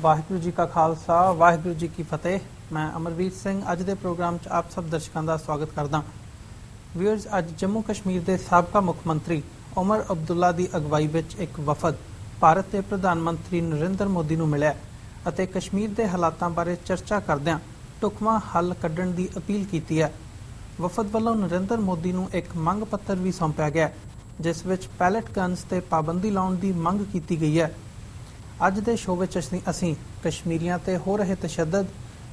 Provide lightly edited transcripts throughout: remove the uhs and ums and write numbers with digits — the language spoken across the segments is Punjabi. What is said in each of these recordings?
ਵਾਹਿਗੁਰੂ ਜੀ ਕਾ ਖਾਲਸਾ ਵਾਹਿਗੁਰੂ ਜੀ ਕੀ ਫਤਿਹ। मैं अमरवीर सिंह अज के प्रोग्राम च आप सब दर्शकों का स्वागत करदा। व्यूअर्स, अज जम्मू कश्मीर के साबका मुख मंत्री उमर अब्दुल्ला की अगवाई विच एक वफद भारत के प्रधानमंत्री नरेंद्र मोदी नूं मिलिया अते कश्मीर के हालातों बारे चर्चा करदिआं ढुकवां हल कड्ढण की अपील की है। वफद वालों नरेंद्र मोदी नूं एक मंग पत्र भी सौंपिया गया जिस विच पैलेट गन्स ते पाबंदी लाउण की मंग की गई है। अज के शो विच असीं कश्मीरियां ते हो रहे तशद्दद,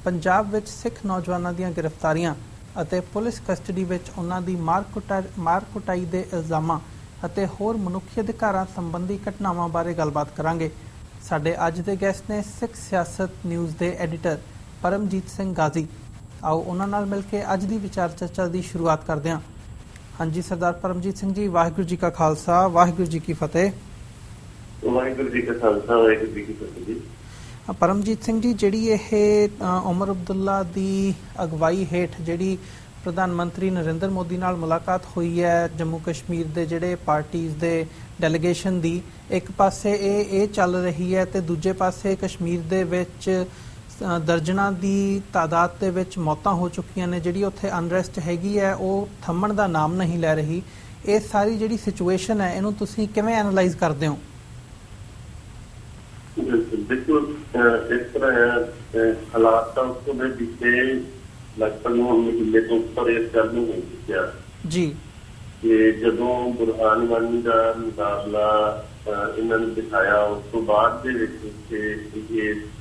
पंजाब विच सिख नौजवानों दीआं गिरफ्तारियां अते पुलिस कस्टडी विच उन्हां दी मार कुटाई दे इल्जामां अते होर मनुखी अधिकारां संबंधी घटनावां बारे गलबात करांगे। साडे अज दे गेस्ट ने सिख सियासत न्यूज़ दे एडिटर परमजीत सिंह गाजी। आओ उन्हां नाल मिल के अज दी विचार चर्चा की शुरुआत करदे हां। हाँ जी सरदार परमजीत सिंह जी, वाहिगुरू जी का खालसा वाहिगुरू जी की फतेह। वाहिगुरू जी का खालसा वाहिगुरू जी की फतेह जी। परमजीत सिंह जी, जिहड़ी यह उमर अब्दुल्ला की अगवाई हेठ जिहड़ी प्रधानमंत्री नरेंद्र मोदी नाल मुलाकात हुई है जम्मू कश्मीर के जिहड़े पार्टीज़ दे डेलीगेशन की, एक पासे ये चल रही है तो दूजे पासे कश्मीर दे विच दर्जनां की तादाद दे विच मौतां हो चुकियां ने, जिहड़ी उत्थे अनरेस्ट हैगी है वो थम्मण दा नाम नहीं लै रही। ये सारी जिहड़ी सिचुएशन है इहनूं तुसीं किवें एनालाइज करदे हो? देखो, इस तरह हालात तो उसको पिछले लगभग महीने तो ऊपर इस गल में हो चुकिया जी कि जदों बुरहान वानी का मुकाबला इन्होंने दिखाया उस तो बाद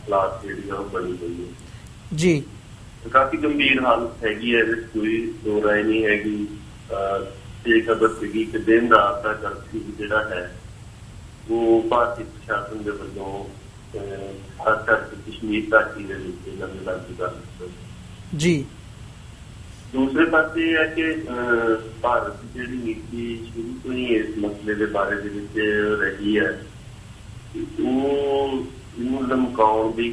हालात जी बनी हुई है जी। काफी गंभीर हालत हैगी है, कोई दो राय नहीं हैगी। ये खबर सी कि दिन रात का कर्फ्यू जिहड़ा है वो भारतीय प्रशासन के वलों खास करके कश्मीर घाटी लागू कर दिता जी। दूसरे पास यह है कि भारत की जी नीति शुरू तो ही इस मसले के बारे रही है, लमकाउण दी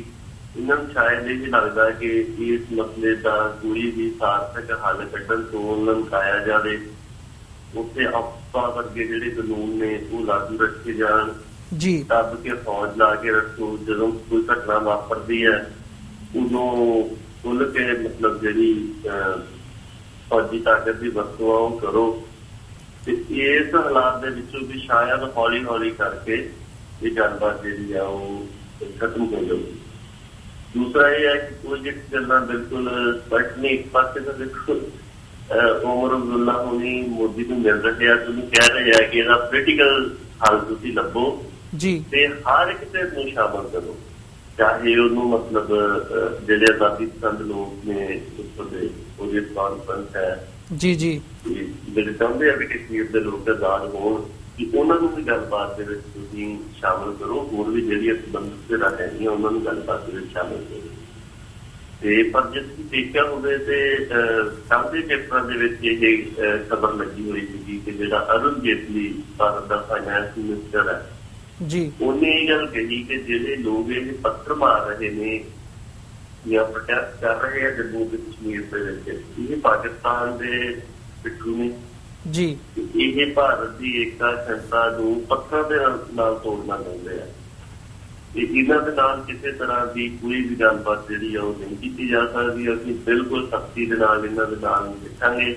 इन्होंने शायद ये लगता है कि इस मसले का कोई भी सार्थक हल कड्ढण तो लमकाया जाए, उत्थे आपा वर्गे जिहड़े कानून ने वो लागू रखे जान जी। दब के फौज ला के रखो, जदों कोई घटना वापरती है उदों खुल के मतलब जिहड़ी फौजी ताकत की वरतों वो करो। इस हालात दे विचों भी शायद हौली हौली करके ये गलबात जिहड़ी है वो खत्म हो जाएगी। दूसरा ये है कि कुछ गल्लां बिल्कुल स्पष्ट नहीं। एक पासे तो देखो उमर अब्दुल्ला होनी मोदी को मिल रहे हैं तो कह रहे हैं कि इसका पोलिटिकल हल तुसीं लभो जी ते हर एक धिर नूं शामिल करो, चाहे उन्होंने मतलब जिहड़े आजादी पसंद लोग ने पुलिस कॉन्फ्रेंस है जी जी जिहड़े चाहुंदे आ भी कश्मीर के लोग आजाद होण कि उन्होंने भी गलबात दे विच तुसीं शामिल करो, होर भी जिहड़ियां संबंधित धिरां हैगीआं उन्होंने गलबात दे विच शामिल करो। पर जिस देखा होवे ते कल के पेपरां दे विच ये खबर लगी हुई थी कि जिहड़ा अरुण जेटली भारत का फाइनैंस मिनिस्टर है जी, उन्हें ये गल कही कि जिहड़े लोग ये पत्थर मार रहे ने या प्रोटेस्ट कर रहे हैं जम्मू ते कश्मीर दे विच, ये पाकिस्तान दे पिट्ठू ने जी, ये भारत की एकता अखंडता नूं पत्थरां दे नाल तोड़ना चाहुंदे आ। इन्हां दे नाल किसी तरह की कोई भी गलबात जिहड़ी है नहीं की जा सकती। असीं बिल्कुल सख्ती दे नाल इन्हां दे नाल निभांगे।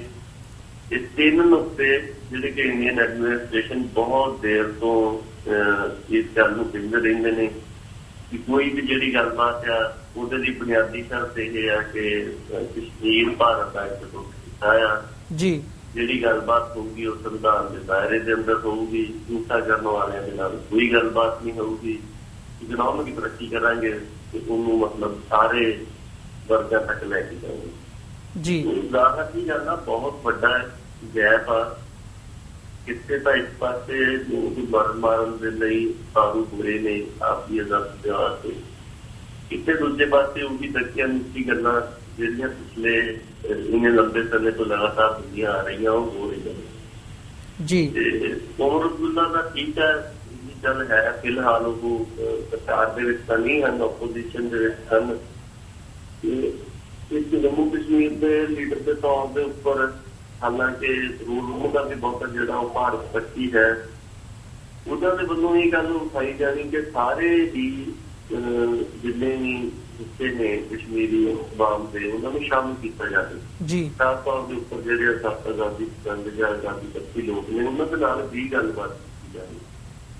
इस तीन नुकते जिहड़े कि इंडियन एडमिनिस्ट्रेशन बहुत देर तो इस गल नूं कहंदे रहिंदे ने कि कोई भी जिहड़ी गलबात आ ਉਹਦੇ ਦੀ बुनियादी शर्त यह है कि कश्मीर भारत का एक हिस्सा आ जी। जिहड़ी गलबात होगी वो संविधान के दायरे के अंदर होगी, झूठा करने वाले के नाल कोई गलबात नहीं होगी। इकनॉमिक तरक्की करांगे तो उन्होंने मतलब सारे वर्गां तक लैके जाएंगे जी। ज़ाहिर की गल बहुत बड़ा गैप आ, कितने तो इस पासे लोग मरण मारन के लिए कानून बुरे ने आपकी आजादी के वास्ते, कितने दूसरे पासे उनकी तरक्कियां नीति गल्लां जिहड़ियां पिछले इन्ने लंबे समय तो लगातार होंदियां आ रही हो रही जी। उमर अब्दुल्ला का ठीक है गल है, फिलहाल वो सरकार दे विच तां नहीं हन, ओपोजिशन दे विच हन। इस जम्मू कश्मीर के लीडर के तौर के उपर हालांकि रूल का भी बहुत जिहड़ा भारत पक्की है, उन्होंने वालों ये गल उठाई जानी कि सारे ही जितने भी हिस्से ने कश्मीरी अवाम के उन्होंने शामिल किया जाए जी खास तौर के उपर जो आजादी पसंद या आजादी पक्षी लोग ने उन्होंने भी गलबात की जाए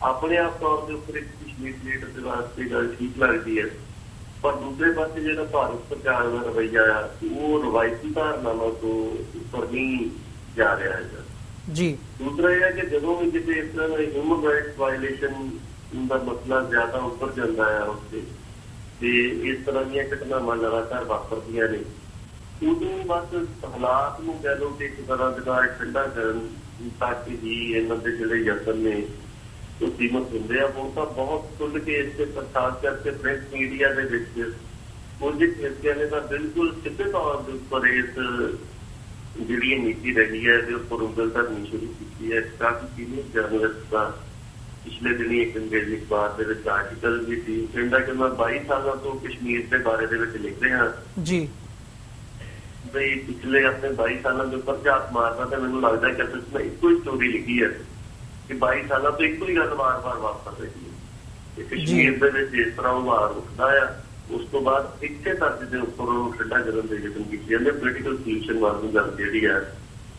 अपने आप तौर के उपर एक कश्मीर लीडर के वास्ते गल ठीक लगती है पर दूसरे पास जो भारत सरकार का रवैया आ वो रवायती धारनावां तो उपर नहीं जा रहा है जी दूसरा यह है कि जो भी किसी इस तरह ह्यूमन राइट्स वायलेशन का मसला ज्यादा उपर जाता है उससे इस तरह दी घटनावां लगातार वापरदियां ने उदों बस हालात में कह लो कि एक तरह का ठंडा करन ताकि ही इन्हों के जोड़े यतन ने तो सीमित होंगे आ ਹੁਣ ਤਾਂ बहुत खुल के इससे खास करके प्रिंट मीडिया के कुछ हिस्से ने तो बिल्कुल सीधे तौर के उपर इस जी नीति रही है उपर उंगल धरनी शुरू की है काफी सीनियर जर्नलिस्ट का पिछले दिन एक अंग्रेजी अखबार के आर्टिकल भी थी कहता कि मैं 22 सालों तो कश्मीर के बारे लिख रहा जी बई पिछले अपने 22 सालों के उपर झात मारना तो मैंने लगता है कि मैं एको ही स्टोरी लिखी है कि 22 सालों तो एक ही गल बार बार वापर रही है कश्मीर के इस तरह उभार उठता है उस तो बाद इक्के तर्ज के उपर ठंडा करने के यतन किए जाते पोलिटिकल सोल्यूशन वाली गल जी है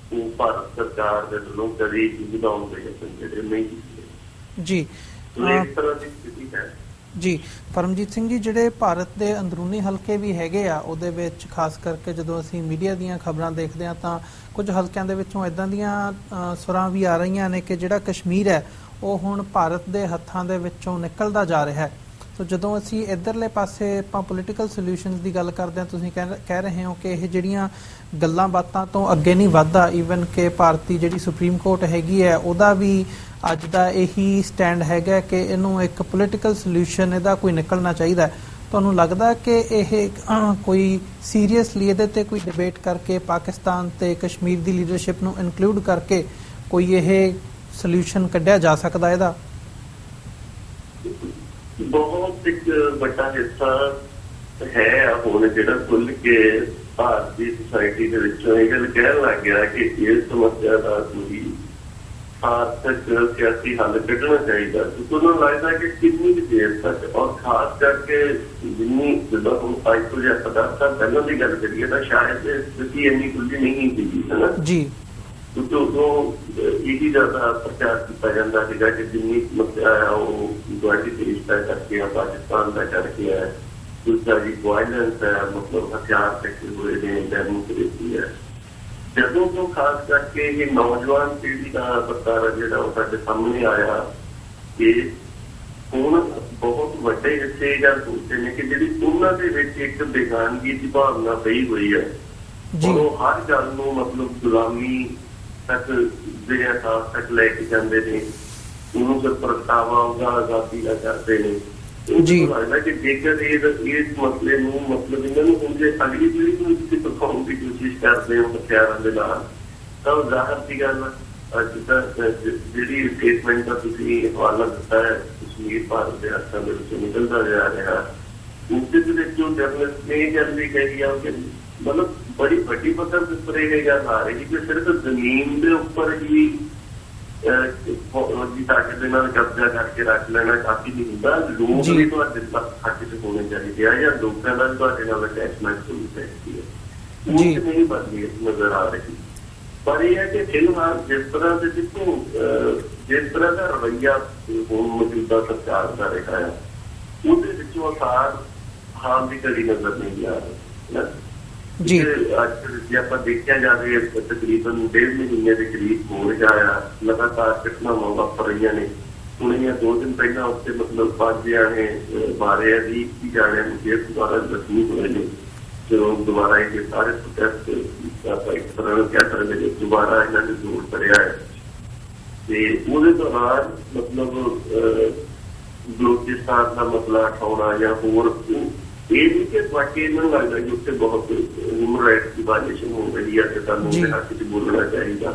वो भारत सरकार के वालों कभी बुझाने के यतन जो नहीं किए जी तो इस तरह की स्थिति है जी परमजीत सिंह जी ਜਿਹੜੇ ਭਾਰਤ ਦੇ ਅੰਦਰੂਨੀ ਹਲਕੇ ਵੀ ਹੈਗੇ ਆ ਉਹਦੇ ਵਿੱਚ ਖਾਸ ਕਰਕੇ ਜਦੋਂ ਅਸੀਂ ਮੀਡੀਆ ਦੀਆਂ ਖਬਰਾਂ ਦੇਖਦੇ ਆ ਤਾਂ ਕੁਝ ਹਲਕਿਆਂ ਦੇ ਵਿੱਚੋਂ ਇਦਾਂ ਦੀਆਂ ਸੁਰਾਂ ਵੀ ਆ ਰਹੀਆਂ ਨੇ ਕਿ ਜਿਹੜਾ ਕਸ਼ਮੀਰ ਹੈ ਉਹ ਹੁਣ ਭਾਰਤ ਦੇ ਹੱਥਾਂ ਦੇ ਵਿੱਚੋਂ ਨਿਕਲਦਾ ਜਾ ਰਿਹਾ ਹੈ तो ਜਦੋਂ ਅਸੀਂ ਇਧਰਲੇ ਪਾਸੇ ਆਪਾਂ ਪੋਲੀਟੀਕਲ ਸੋਲੂਸ਼ਨਸ ਦੀ ਗੱਲ ਕਰਦੇ ਹਾਂ ਤੁਸੀਂ ਕਹਿ ਰਹੇ ਹੋ ਕਿ ਇਹ ਜਿਹੜੀਆਂ ਗੱਲਾਂ ਬਾਤਾਂ ਤੋਂ ਅੱਗੇ ਨਹੀਂ ਵਧਦਾ ਈਵਨ ਕਿ ਭਾਰਤੀ ਜਿਹੜੀ ਸੁਪਰੀਮ ਕੋਰਟ ਹੈਗੀ ਹੈ ਉਹਦਾ ਵੀ ਅੱਜ ਦਾ ਇਹੀ ਸਟੈਂਡ ਹੈਗਾ ਕਿ ਇਹਨੂੰ ਇੱਕ ਪੋਲੀਟੀਕਲ ਸੋਲੂਸ਼ਨ ਇਹਦਾ ਕੋਈ ਨਿਕਲਣਾ ਚਾਹੀਦਾ ਤੁਹਾਨੂੰ ਲੱਗਦਾ ਕਿ ਇਹ ਕੋਈ ਸੀਰੀਅਸਲੀ ਇਹਦੇ ਤੇ ਕੋਈ ਡਿਬੇਟ ਕਰਕੇ ਪਾਕਿਸਤਾਨ ਤੇ ਕਸ਼ਮੀਰ ਦੀ ਲੀਡਰਸ਼ਿਪ ਨੂੰ ਇਨਕਲੂਡ ਕਰਕੇ ਕੋਈ ਇਹ ਸੋਲੂਸ਼ਨ ਕੱਢਿਆ ਜਾ ਸਕਦਾ ਇਹਦਾ बहुत एक बड़ा हिस्सा है हुण जिहड़ा खुल के भारतीय सोसाइटी दे विचों इह गल कहण लग गया कि इस समस्या का कोई सार्थक सियासी हल कढना चाहिए तो उन्होंने लगता है कि कितनी देर तक और खास करके जिन्नी जो हम 5 तो या 50 साल पहलों की गल करिए तो शायद स्थिति इन्नी खुली नहीं थी है ना जी क्योंकि उदों यही ज्यादा प्रचार किया जाता है कि जिन्नी समस्या है वो गुआढ़ी देश का करके है पाकिस्तान का करके है दूसरा जी वायलेंस है मतलब हथियार फैक्टे हुए हैं डेमोक्रेसी है जदों तो खास करके ये नौजवान पीढ़ी का प्रचार जो सामने आया कि हुण बहुत वड्डे हिस्से गल सोचते हैं कि जी उन्होंने एक बेगानगी की भावना पई हुई है और वो हर गल को मतलब गुलामी तक जो एहसास तक लैके जाते हैं उन्होंने सिर्फ प्रगटावा होगा आजादी का करते हैं लगता कि जेकर इस मसले में मतलब इन्होंने उनके अगली पीढ़ी को दिखाने की कोशिश करते हैं हथियारों के नाल तो जाहिर सी गल जिदा जी स्टेटमेंट का तुसीं हवाला दिता है कश्मीर भारत के हथों के विचों निकलता जा रहा उसके जो जर्नलिस्ट ने यह गल भी कही है कि मतलब बड़ी वड्डी पद्धर पर यह गल आ रही कि सिर्फ जमीन के उपर ही ताकत कब्जा करके रख लेना काफी नहीं होता लोग भी हक च होने चाहिए या लोगों का भी अटैचमेंट होनी चाहिए है वो नहीं बदली नजर आ रही पर यह है कि फिलहाल जिस तरह से देखो जिस तरह का रवैया हुण मौजूदा सरकार का रहा है उसके आसार हाल की घड़ी नजर नहीं आ रही जी जे आप देखा जाए तकरीबन 1.5 महीने के करीब हो जाया लगातार घटनावां वापर रही ने हुण 2 दिन पहला उत्ते मतलब 5 जाने मारे है 20 जाने फिर दोबारा जख्मी हुए ने जो दोबारा ये सारे प्रोटेस्ट एक तरह कह सकते हैं दोबारा इन्होंने जोर करिया है उहदे दौरान मतलब बलोचिस्तान का मसला उठाना या होर ये नहीं कि बाकी इन्होंने लगता कि उत्थे बहुत ह्यूमन राइट्स की वायलेशन हो रही है तो सानूं हक च बोलना चाहिए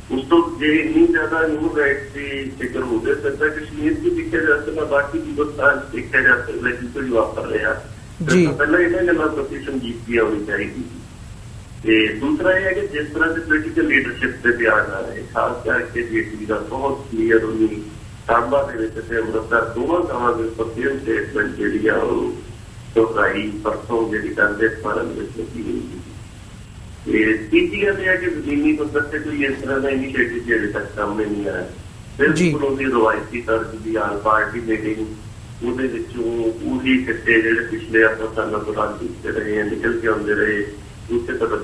उस तो जे इन्नी ज्यादा ह्यूमन राइट्स की फिक्र हो सकता कश्मीर की देखा जा सकता बाकी हिंदुस्तान देखा जा सकता है कोई वापर रहा पहला इन्हें गलों प्रति संजीदगी होनी चाहिए दूसरा यह है कि जिस तरह से पोलिटिकल लीडरशिप से बयान आ रहे खास करके जेटली का बहुत क्लीयर होनी सांबा के अमृतसर दोनों थावां के उपर सेम स्टेटमेंट जी दोहराई परसों जी करते फॉरम की गई थी। तीसरी गल यह है कि जमीनी पद्धर से कोई इस तरह का इनिशिएटिव अजे तक सामने नहीं आया। बिल्कुल उसकी रवायती तर्ज की आल पार्टी मीटिंग ਉਹੀ ਕਿੱਤੇ ਜਿਹੜੇ ਪਿਛਲੇ ਆਪਾਂ ਸਾਲਾਂ ਦੌਰਾਨ ਕੀਤੇ ਰਹੇ ਨਿਕਲ ਕੇ ਆਉਂਦੇ ਰਹੇ ਉਸੇ ਤਰ੍ਹਾਂ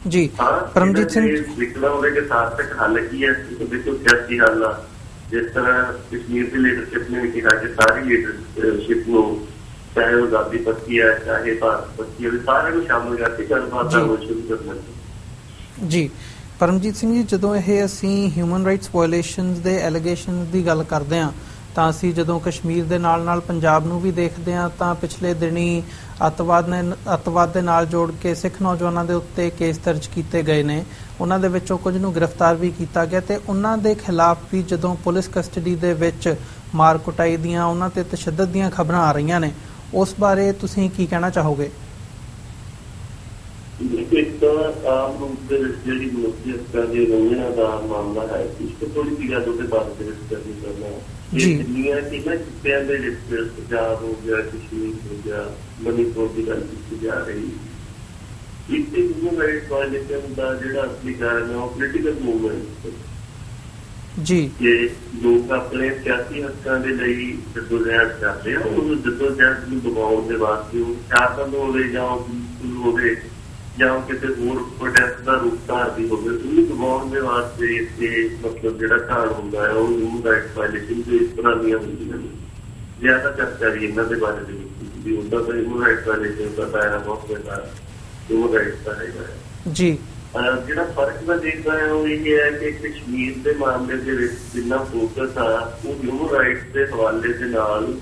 जी परमजीत सिंह निकला होने के साथ तक हल की है बिल्कुल सियासी हल जिस तरह कश्मीर की लीडरशिप ने भी कहा कि सारी लीडरशिप को चाहे आजादी पक्की है चाहे भारत पक्की है सारे को शामिल करके गलबात शुरू करना जी। परमजीत सिंह जी ਜਦੋਂ ਇਹ ਅਸੀਂ ਹਿਊਮਨ ਰਾਈਟਸ ਵਾਇਓਲੇਸ਼ਨਸ ਦੇ ਐਲੀਗੇਸ਼ਨਸ ਦੀ ਗੱਲ ਕਰਦੇ ਹਾਂ ਤਾਂ ਅਸੀਂ ਜਦੋਂ ਕਸ਼ਮੀਰ ਦੇ ਨਾਲ ਪੰਜਾਬ ਨੂੰ ਵੀ ਦੇਖਦੇ ਹਾਂ ਤਾਂ ਪਿਛਲੇ ਦਿਨੀ ਅੱਤਵਾਦ ਦੇ ਨਾਲ ਜੋੜ ਕੇ ਸਿੱਖ ਨੌਜਵਾਨਾਂ ਦੇ ਉੱਤੇ ਕੇਸ ਦਰਜ ਕੀਤੇ ਗਏ ਨੇ। ਉਹਨਾਂ ਦੇ ਵਿੱਚੋਂ ਕੁਝ ਨੂੰ ਗ੍ਰਿਫਤਾਰ ਵੀ ਕੀਤਾ ਗਿਆ ਤੇ ਉਹਨਾਂ ਦੇ ਖਿਲਾਫ ਵੀ ਜਦੋਂ ਪੁਲਿਸ ਕਸਟਡੀ ਦੇ ਵਿੱਚ ਮਾਰ ਕੁਟਾਈ ਦੀਆਂ ਉਹਨਾਂ ਤੇ ਤਸ਼ੱਦਦ ਦੀਆਂ ਖਬਰਾਂ ਆ ਰਹੀਆਂ ਨੇ ਉਸ ਬਾਰੇ ਤੁਸੀਂ ਕੀ ਕਹਿਣਾ ਚਾਹੋਗੇ? ਆਮ ਰੂਪ ਦੇ ਵਿੱਚ ਜਿਹੜੀ ਮਨੁੱਖੀਅਤ ਦੀ ਰੰਜਨਾ ਦਾ ਮਾਮਲਾ ਹੈ ਇਸ ਤੋਂ ਥੋੜੀ ਜਿਹੀ ਗੱਲ ਉਹਦੇ ਬਾਰੇ ਦੇ ਵਿੱਚ ਕਰਨੀ ਚਾਹੁੰਦਾ ਜਿੰਨੀਆਂ ਕਿ ਨਾ ਕਿੱਤਿਆਂ ਦੇ ਵਿੱਚ ਪੰਜਾਬ ਹੋ ਗਿਆ ਕਸ਼ਮੀਰ ਹੋ ਗਿਆ ਮਨੀਪੁਰ ਦੀ ਗੱਲ ਕੀਤੀ ਜਾ ਰਹੀ ਇੱਥੇ ਹਿਊਮਨ ਰਾਈਟਸ ਵਾਇਓਲੇਸ਼ਨ ਦਾ ਜਿਹੜਾ ਅਸਲੀ ਕਾਰਨ ਹੈ ਉਹ ਪੋਲੀਟੀਕਲ ਮੂਵਮੈਂਟ ਜੀ ਕਿ ਲੋਕ ਆਪਣੇ ਸਿਆਸੀ ਹੱਕਾਂ ਦੇ ਲਈ ਜਦੋਜਹਿਦ ਕਰਦੇ ਆ ਉਹ ਜਦੋਜਹਿਦ ਨੂੰ ਦਬਾਉਣ ਦੇ ਵਾਸਤੇ ਉਹ ਸ਼ਾਸਨ ਹੋਵੇ ਜਾਂ ਹੋਵੇ ਜਾਂ ਕਿਸੇ ਹੋਰ ਪ੍ਰੋਟੈਸਟ ਦਾ ਰੂਪ ਧਾਰਦੀ ਹੋਵੇ ਉਹਨੂੰ ਦਬਾਉਣ ਦੇ ਵਾਸਤੇ ਇੱਥੇ ਮਤਲਬ ਜਿਹੜਾ ਕਾਰਨ ਹੁੰਦਾ ਹੈ ਉਹ ਹਿਊਮਨ ਰਾਈਟਸ ਵਾਇਓਲੇਸ਼ਨ ਦੇ ਇਸ ਤਰ੍ਹਾਂ ਦੀਆਂ ਹੁੰਦੀਆਂ ਨੇ। ਜ਼ਿਆਦਾ ਚਰਚਾ ਵੀ ਇਹਨਾਂ ਦੇ ਬਾਰੇ ਦੇ ਵਿੱਚ ਵੀ ਉਹਦਾ ਤਾਂ ਹਿਊਮਨ ਰਾਈਟਸ ਵਾਇਓਲੇਸ਼ਨ ਦਾ ਦਾਇਰਾ ਬਹੁਤ ਵੱਡਾ ਹਿਊਮਨ ਰਾਈਟਸ ਦਾ ਹੈਗਾ ਜੀ। ਜਿਹੜਾ ਫਰਕ ਮੈਂ ਦੇਖਦਾ ਹੈ ਉਹ ਇਹ ਹੈ ਕਿ ਕਸ਼ਮੀਰ ਦੇ ਮਾਮਲੇ ਦੇ ਵਿੱਚ ਜਿੰਨਾ ਫੋਕਸ ਆ ਉਹ ਹਿਊਮਨ ਰਾਈਟਸ ਦੇ ਹਵਾਲੇ ਦੇ ਨਾਲ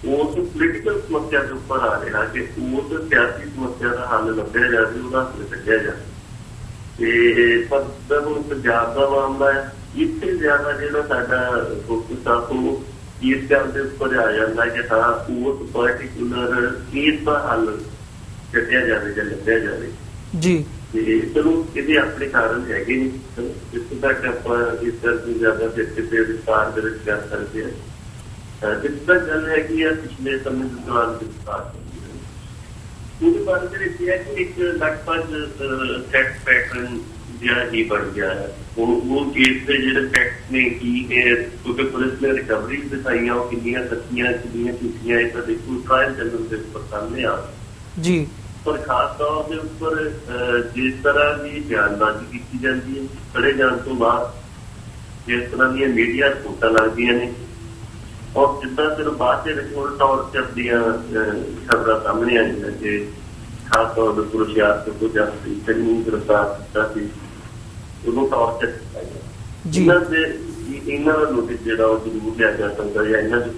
ਉਸ ਪੋਲੀਟੀਕਲ ਸਮੱਸਿਆ ਦੇ ਉੱਪਰ ਆ ਰਿਹਾ ਕਿ ਉਸ ਸਿਆਸੀ ਸਮੱਸਿਆ ਦਾ ਹੱਲ ਲੱਭਿਆ ਜਾਵੇ ਉਹਦਾ ਹੱਲ ਕੱਢਿਆ ਜਾਵੇ ਤੇ ਪਰ ਹੁਣ ਪੰਜਾਬ ਦਾ ਮਾਮਲਾ ਹੈ ਇੱਥੇ ਜ਼ਿਆਦਾ ਜਿਹੜਾ ਸਾਡਾ ਫੋਕਸ ਆ ਉਹ ਇਸ ਗੱਲ ਦੇ ਉੱਪਰ ਆ ਜਾਂਦਾ ਕਿ ਹਾਂ ਉਸ ਪਰਟੀਕੂਲਰ ਕੇਸ ਦਾ ਹੱਲ ਕੱਢਿਆ ਜਾਵੇ ਜਾਂ ਲੱਭਿਆ ਜਾਵੇ ਜੀ। ਤੇ ਚਲੋ ਇਹਦੇ ਆਪਣੇ ਕਾਰਨ ਹੈਗੇ ਨੇ ਜਿੱਥੇ ਤੱਕ ਆਪਾਂ ਇਸ ਤਰ੍ਹਾਂ ਤੋਂ ਜ਼ਿਆਦਾ ਤੇ ਵਿਸਤਾਰ ਦੇ ਵਿੱਚ ਕਰ ਸਕਦੇ ਹਾਂ। ਜਿੱਥੇ ਤੱਕ ਗੱਲ ਹੈ ਕਿ ਇਹ ਪਿਛਲੇ ਸਮੇਂ ਦੇ ਦੌਰਾਨ ਵਿਸਤਾਰ ਉਹਦੇ ਬਾਰੇ ਦੇ ਵਿੱਚ ਹੈ ਕਿ ਇੱਕ ਲਗਭਗ ਸੈਟ ਪੈਟਰਨ ਜਿਹੜਾ ਹੀ ਬਣ ਗਿਆ ਹੈ ਉਹ ਕੇਸ ਦੇ ਜਿਹੜੇ ਫੈਕਟਸ ਨੇ ਕੀ ਹੈ ਕਿਉਂਕਿ ਪੁਲਿਸ ਨੇ ਰਿਕਵਰੀ ਦਿਖਾਈਆਂ ਉਹ ਕਿੰਨੀਆਂ ਸੱਚੀਆਂ ਕਿੰਨੀਆਂ ਝੂਠੀਆਂ ਇਹ ਤਾਂ ਦੇਖੋ ਟ੍ਰਾਇਲ ਚੱਲਣ ਦੇ ਉੱਪਰ ਸਾਹਮਣੇ ਆ ਜੀ। ਪਰ ਖਾਸ ਤੌਰ ਦੇ ਉੱਪਰ ਜਿਸ ਤਰ੍ਹਾਂ ਦੀ ਬਿਆਨਬਾਜ਼ੀ ਕੀਤੀ ਜਾਂਦੀ ਹੈ ਫੜੇ ਜਾਣ ਤੋਂ ਬਾਅਦ ਜਿਸ ਤਰ੍ਹਾਂ ਦੀਆਂ ਮੀਡੀਆ ਰਿਪੋਰਟਾਂ ਲੱਗਦੀਆਂ ਨੇ ਔਰ ਜਿੱਦਾਂ ਫਿਰ ਬਾਅਦ ਦੇ ਵਿੱਚ ਹੁਣ ਤੌਰ ਤੇ ਆਪਣੀਆਂ ਖਬਰਾਂ ਸਾਹਮਣੇ ਆਈਆਂ ਕਿ ਖਾਸ ਤੌਰ ਤੇ ਹੁਸ਼ਿਆਰਪੁਰ ਤੋਂ ਜਦ ਨੂੰ ਗ੍ਰਿਫਤਾਰ ਕੀਤਾ ਸੀ ਉਦੋਂ ਤੌਰ ਤੇ ਇਹਨਾਂ ਦਾ ਨੋਟਿਸ ਜਿਹੜਾ ਉਹ ਜ਼ਰੂਰ ਲਿਆ ਜਾ ਸਕਦਾ ਜਾਂ ਇਹਨਾਂ ਦੇ